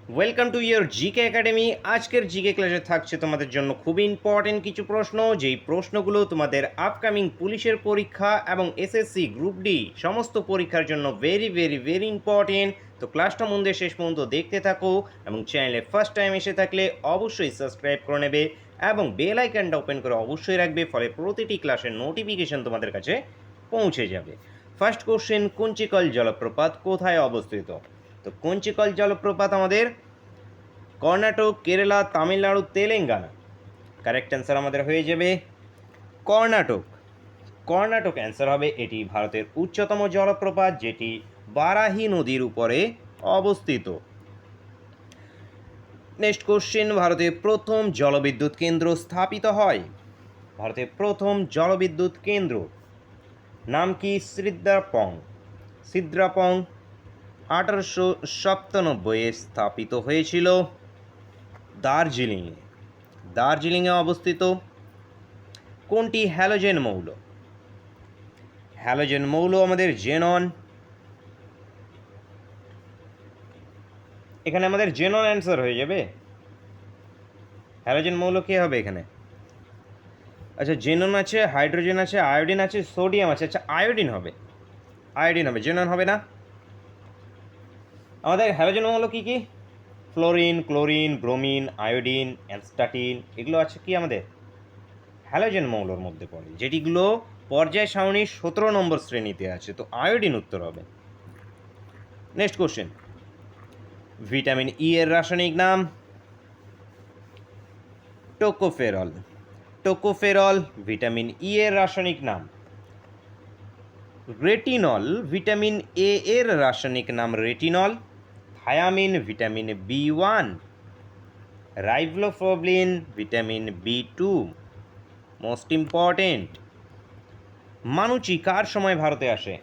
Welcome to your GK academy. আজকের GK ক্লাসে থাকছে তোমাদের জন্য খুব ইম্পর্টেন্ট কিছু প্রশ্ন, যেই প্রশ্নগুলো তোমাদের আপকামিং পুলিশের পরীক্ষা এবং এসএসসি গ্রুপ ডি সমস্ত পরীক্ষার জন্য ভেরি ভেরি ভেরি ইম্পর্টেন্ট। তো ক্লাসটা মন দিয়ে শেষ পর্যন্ত দেখতে থাকো এবং চ্যানেলে ফার্স্ট টাইম এসে থাকলে অবশ্যই সাবস্ক্রাইব করে নেবে এবং বেল আইকনটা ওপেন করে অবশ্যই রাখবে, ফলে প্রতিটি ক্লাসের নোটিফিকেশন তোমাদের কাছে পৌঁছে যাবে। ফার্স্ট কোশ্চেন, কুঞ্চিকল জলপ্রপাত কোথায় অবস্থিত? তো কুঞ্চিকল জলপ্রপাত আমাদের কর্ণাটক, কেরালা, তামিলনাড়ু, তেলেঙ্গানা। কারেক্ট অ্যান্সার আমাদের হয়ে যাবে কর্ণাটক। কর্ণাটক অ্যান্সার হবে। এটি ভারতের উচ্চতম জলপ্রপাত, যেটি বারাহি নদীর উপরে অবস্থিত। নেক্সট কোশ্চেন, ভারতের প্রথম জলবিদ্যুৎ কেন্দ্র স্থাপিত হয়? ভারতের প্রথম জলবিদ্যুৎ কেন্দ্র নাম কি? সিদ্রাপং। সিদ্রাপং 1897-এ স্থাপিত হয়েছিল দার্জিলিংয়ে। দার্জিলিংয়ে অবস্থিত। কোনটি হ্যালোজেন মৌল? হ্যালোজেন মৌল আমাদের জেনন। এখানে আমাদের জেনন অ্যান্সার হয়ে যাবে। হ্যালোজেন মৌল কে হবে এখানে? আচ্ছা, জেনন আছে, হাইড্রোজেন আছে, আয়োডিন আছে, সোডিয়াম আছে। আচ্ছা, আয়োডিন হবে। আয়োডিন হবে, জেনন হবে না। আমাদের হ্যালোজেন মৌল কী কী? ফ্লোরিন, ক্লোরিন, ব্রোমিন, আয়োডিন, অ্যানস্টাটিন, এগুলো আছে কি আমাদের হ্যালোজেন মৌলর মধ্যে পড়ে, যেটিগুলো পর্যায় সারণীর 17 নম্বর শ্রেণীতে আছে। তো আয়োডিন উত্তর হবে। নেক্সট কোশ্চেন, ভিটামিন ই এর রাসায়নিক নাম? টোকোফেরল। টোকোফেরল ভিটামিন ই এর রাসায়নিক নাম। রেটিনল ভিটামিন এ এর রাসায়নিক নাম রেটিনল। থায়ামিন ভিটামিন বি1। রাইবোফ্লাভিন ভিটামিন বি2। মোস্ট ইম্পর্টেন্ট, মানুচি কার সময় ভারতে আসে?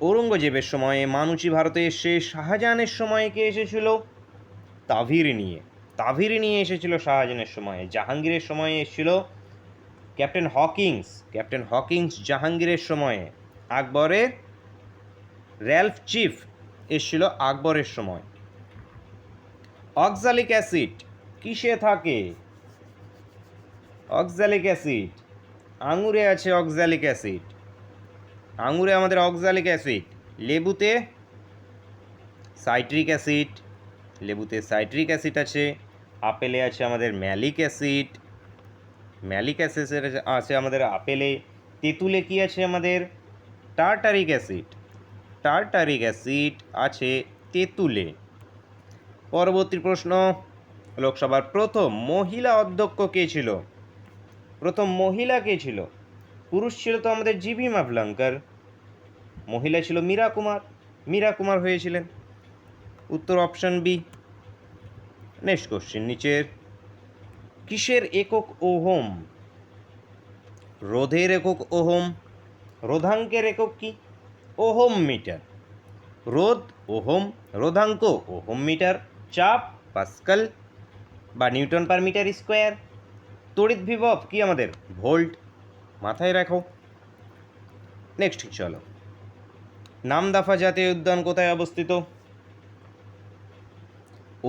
ঔরঙ্গজেবের সময়ে মানুচি ভারতে এসে। শাহজাহানের সময়ে কে এসেছিল? তাভির নিয়ে। তাভির নিয়ে এসেছিল শাহজাহানের সময়ে। জাহাঙ্গীরের সময়ে এসেছিল ক্যাপ্টেন হকিংস। ক্যাপ্টেন হকিংস জাহাঙ্গীরের সময়ে। আকবরের র্যালফ চিফ এসেছিল আকবরের সময়। অক্সালিক অ্যাসিড কিসে থাকে? অক্সালিক অ্যাসিড আঙুরে আছে। অক্সালিক অ্যাসিড আঙুরে আমাদের অক্সালিক অ্যাসিড। লেবুতে সাইট্রিক অ্যাসিড। লেবুতে সাইট্রিক অ্যাসিড আছে। আপেলে আছে আমাদের ম্যালিক অ্যাসিড। ম্যালিক অ্যাসিড আছে আমাদের আপেলে। তেঁতুলে কি আছে আমাদের? Tartaric acid. টার্টারিক অ্যাসিড আছে তেঁতুলে। পরবর্তী প্রশ্ন, লোকসভার প্রথম মহিলা অধ্যক্ষ কে ছিল? প্রথম মহিলা কে ছিল? পুরুষ ছিল তো আমাদের জিভি মাভলঙ্কর। মহিলা ছিল মীরা কুমার। মীরা কুমার হয়েছিলেন। উত্তর অপশন বি। নেক্সট কোশ্চেন, নিচের কিসের একক ওহম? রোধের একক ওহম। রোধাঙ্কের একক কি? Ohm metre. রোধ ওহম, রোধাঙ্ক ওহম মিটার। চাপ পাস্কাল বা নিউটন পার মিটার স্কোয়ার। তড়িৎ বিভব কি আমাদের? ভোল্ট। মাথায় রাখো। নেক্সট চলো, নামদাফা জাতীয় উদ্যান কোথায় অবস্থিত?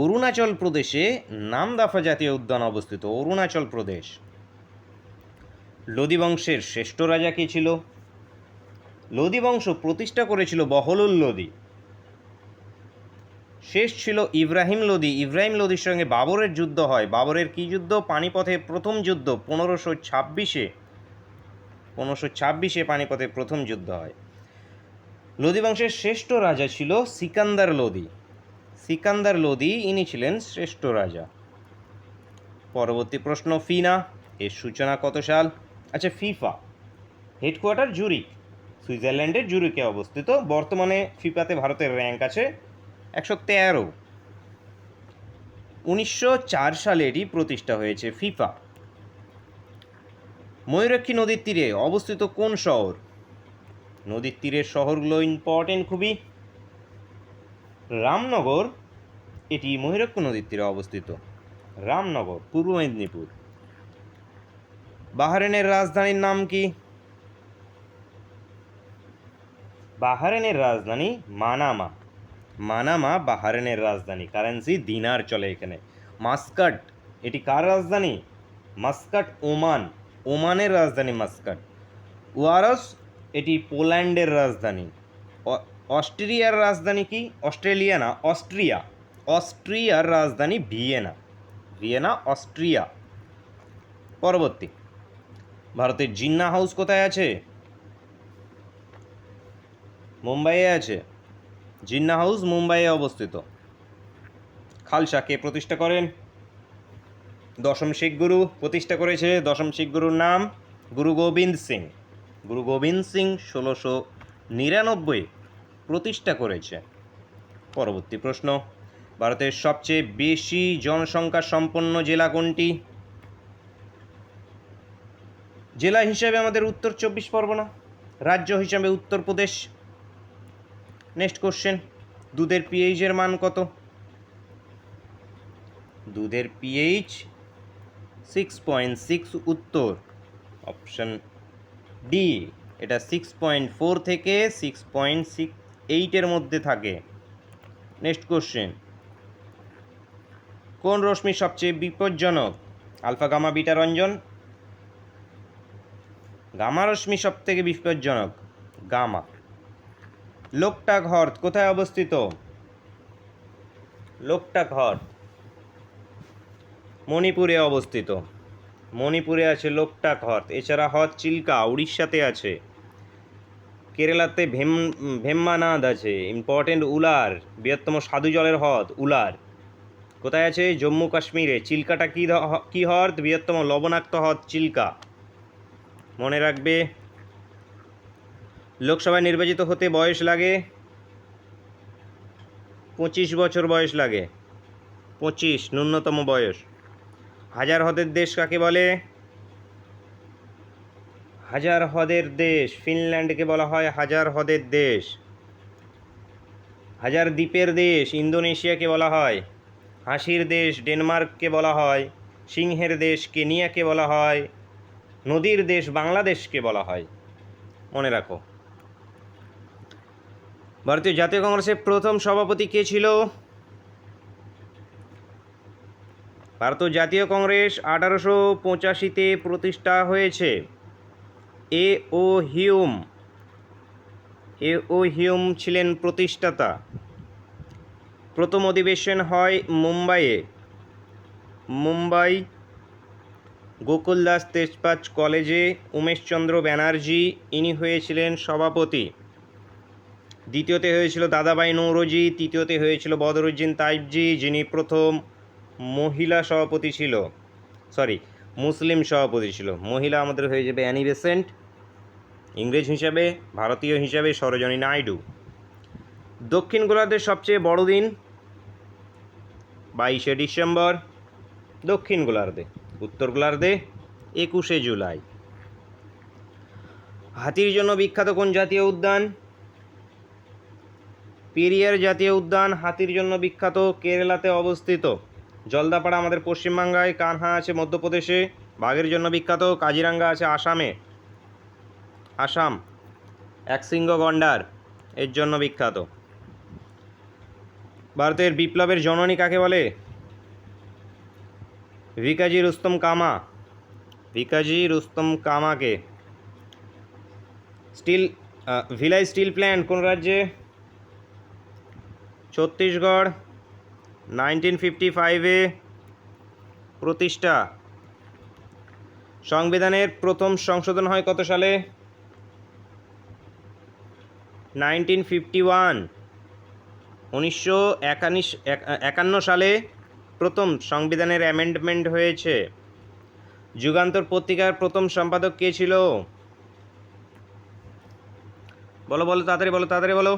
অরুণাচল প্রদেশে নামদাফা জাতীয় উদ্যান অবস্থিত। অরুণাচল প্রদেশ। লোদি বংশের শ্রেষ্ঠ রাজা কে ছিল? লোদি বংশ প্রতিষ্ঠা করেছিল বহলুল লোদি। শেষ ছিল ইব্রাহিম লোদি। ইব্রাহিম লোদির সঙ্গে বাবরের যুদ্ধ হয়। বাবরের কী যুদ্ধ? পানিপথের প্রথম যুদ্ধ। 1526-এ পানিপথের প্রথম যুদ্ধ হয়। লোদি বংশের শ্রেষ্ঠ রাজা ছিল সিকান্দার লোদি। সিকান্দার লোদি ইনি ছিলেন শ্রেষ্ঠ রাজা। পরবর্তী প্রশ্ন, ফিনা এর সূচনা কত সাল? আচ্ছা, ফিফা হেডকোয়ার্টার জুরিক, সুইজারল্যান্ডের জুরিকে অবস্থিত। বর্তমানে ফিফাতে ভারতের র্যাঙ্ক আছে 113। 1904 সালে এটি প্রতিষ্ঠা হয়েছে ফিফা। ময়ূরাক্ষী নদীর তীরে অবস্থিত কোন শহর? নদীর তীরের শহরগুলো ইম্পর্টেন্ট খুবই। রামনগর, এটি ময়ূরাক্ষী নদীর তীরে অবস্থিত। রামনগর, পূর্ব মেদিনীপুর। বাহরেনের রাজধানীর নাম কি? বাহরেনের রাজধানী মানামা। মানামা বাহারেনের রাজধানী, কারেন্সি দিনার চলে এখানে। মাস্কাট এটি কার রাজধানী? মাস্কাট ওমান, ওমানের রাজধানী মাস্কাট। ওয়ারস এটি পোল্যান্ডের রাজধানী। অস্ট্রিয়ার রাজধানী কি? অস্ট্রেলিয়া না, অস্ট্রিয়া। অস্ট্রিয়ার রাজধানী ভিয়েনা, ভিয়েনা অস্ট্রিয়া। পরবর্তী, ভারতের জিন্না হাউস কোথায় আছে? মুম্বাইয়ে আছে। জিন্না হাউস মুম্বাইয়ে অবস্থিত। খালসা কে প্রতিষ্ঠা করেন? দশম শিখ গুরু প্রতিষ্ঠা করেছে। দশম শিখ গুরুর নাম গুরু গোবিন্দ সিং। গুরু গোবিন্দ সিং 1699 প্রতিষ্ঠা করেছে। পরবর্তী প্রশ্ন, ভারতের সবচেয়ে বেশি জনসংখ্যা সম্পন্ন জেলা কোনটি? জেলা হিসাবে আমাদের উত্তর 24 পরগনা, রাজ্য হিসাবে উত্তরপ্রদেশ। নেক্সট কোশ্চেন, দুধের পিএইচ এর মান কত? দুধের পিএইচ 6.6 উত্তর, অপশন ডি। এটা 6.4 থেকে 6.68 এর মধ্যে থাকে। নেক্সট কোশ্চেন, কোন রশ্মি সবচেয়ে বিপজ্জনক? আলফা, গামা, বিটা, রঞ্জন? গামা রশ্মি সব থেকে বিপজ্জনক, গামা। লোকটাক হ্রদ কোথায় অবস্থিত? লোকটাক হ্রদ মণিপুরে অবস্থিত। মণিপুরে আছে লোকটাক হ্রদ। এছাড়া হ্রদ চিল্কা উড়িষ্যাতে আছে। কেরালাতে ভেম্বানাদ আছে। ইম্পর্টেন্ট, উলার বৃহত্তম স্বাদু জলের হ্রদ উলার কোথায় আছে? জম্মু কাশ্মীরে। চিল্কাটা কি হ্রদ? বৃহত্তম লবণাক্ত হ্রদ চিল্কা। মনে রাখবে, লোকসভায় নির্বাচিত হতে বয়স লাগে 25 বছর বয়স লাগে। 25 ন্যূনতম বয়স। হাজার হ্রদের দেশ কাকে বলে? হাজার হ্রদের দেশ ফিনল্যান্ডকে বলা হয় হাজার হ্রদের দেশ। হাজার দ্বীপের দেশ ইন্দোনেশিয়াকে বলা হয়। হাসির দেশ ডেনমার্ককে বলা হয়। সিংহের দেশ কেনিয়াকে বলা হয়। নদীর দেশ বাংলাদেশকে বলা হয়। মনে রাখো। ভারতীয় জাতীয় কংগ্রেসের প্রথম সভাপতি কে ছিল? ভারতীয় জাতীয় কংগ্রেস 1885-তে প্রতিষ্ঠা হয়েছে। এ ও হিউম ছিলেন প্রতিষ্ঠাতা। প্রথম অধিবেশন হয় মুম্বাইয়ে। মুম্বাই গোকুলদাস তেজপাত কলেজে। উমেশচন্দ্র ব্যানার্জি ইনি হয়েছিলেন সভাপতি। দ্বিতীয়তে হয়েছিল দাদাভাই নৌরোজি। তৃতীয়তে হয়েছিল বদরুদ্দিন তাইবজি, যিনি প্রথম মহিলা সভাপতি ছিল, মুসলিম সভাপতি ছিল। মহিলা আমাদের হয়ে যাবে অ্যানি বেসেন্ট। ইংরেজ হিসাবে, ভারতীয় হিসাবে সরোজিনী নাইডু। দক্ষিণ গোলার্ধের সবচেয়ে বড় দিন 22শে ডিসেম্বর দক্ষিণ গোলার্ধে। উত্তর গোলার্ধে 21শে জুলাই। হাতির জন্য বিখ্যাত কোন জাতীয় উদ্যান? পেরিয়ার জাতীয় উদ্যান হাতির জন্য বিখ্যাত, কেরালাতে অবস্থিত। জলদাপাড়া আমাদের পশ্চিমবাংলায়। কানহা আছে মধ্যপ্রদেশে। বাঘের জন্য বিখ্যাত। কাজিরাঙ্গা আছে আসামে। আসাম একশৃঙ্গ গন্ডার এর জন্য বিখ্যাত। ভারতের বিপ্লবের জননী কাকে বলে? ভিকাজি রুস্তম কামা। ভিকাজি রুস্তম কামাকে। ভিলাই স্টিল প্ল্যান্ট কোন রাজ্যে? ছত্তিশগড়। 1955-এ প্রতিষ্ঠা। সংবিধানের প্রথম সংশোধন হয় কত সালে? 1951। 1951 সালে প্রথম সংবিধানের অ্যামেন্ডমেন্ট হয়েছে। যুগান্তর পত্রিকার প্রথম সম্পাদক কে ছিল? বলো তাড়াতাড়ি বলো।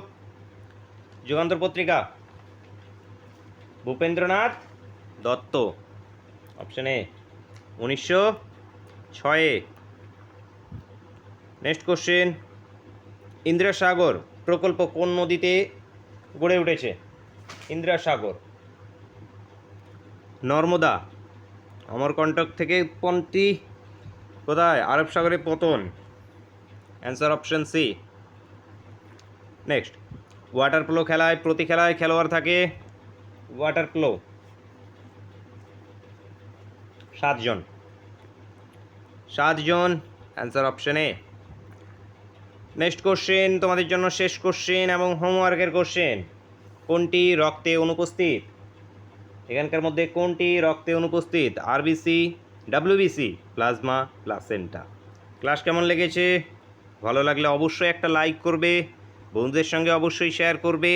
যুগান্তর পত্রিকা Bhupendranath Dutta, option A 1906। Next question, Indira Sagar প্রকল্প কোন নদীতে গড়ে উঠেছে? ইন্দিরা সাগর নর্মদা। অমরকণ্টক থেকে উৎপত্তি, কোথায়? আরব সাগরে পতন। Answer option C. Next, water polo খেলায় প্রতি খেলায় খেলোয়াড় থাকে ওয়াটার পোলো 7 জন। 7 জন, answer option A. Next question তোমাদের জন্য শেষ কোশ্চেন এবং হোমওয়ার্কের কোশ্চেন। কোনটি রক্তে অনুপস্থিত? এখানকার মধ্যে কোনটি রক্তে অনুপস্থিত? RBC, WBC, plasma, placenta. Class কেমন লেগেছে? ভালো লাগলে অবশ্যই একটা লাইক করবে, বন্ধুদের সঙ্গে অবশ্যই শেয়ার করবে।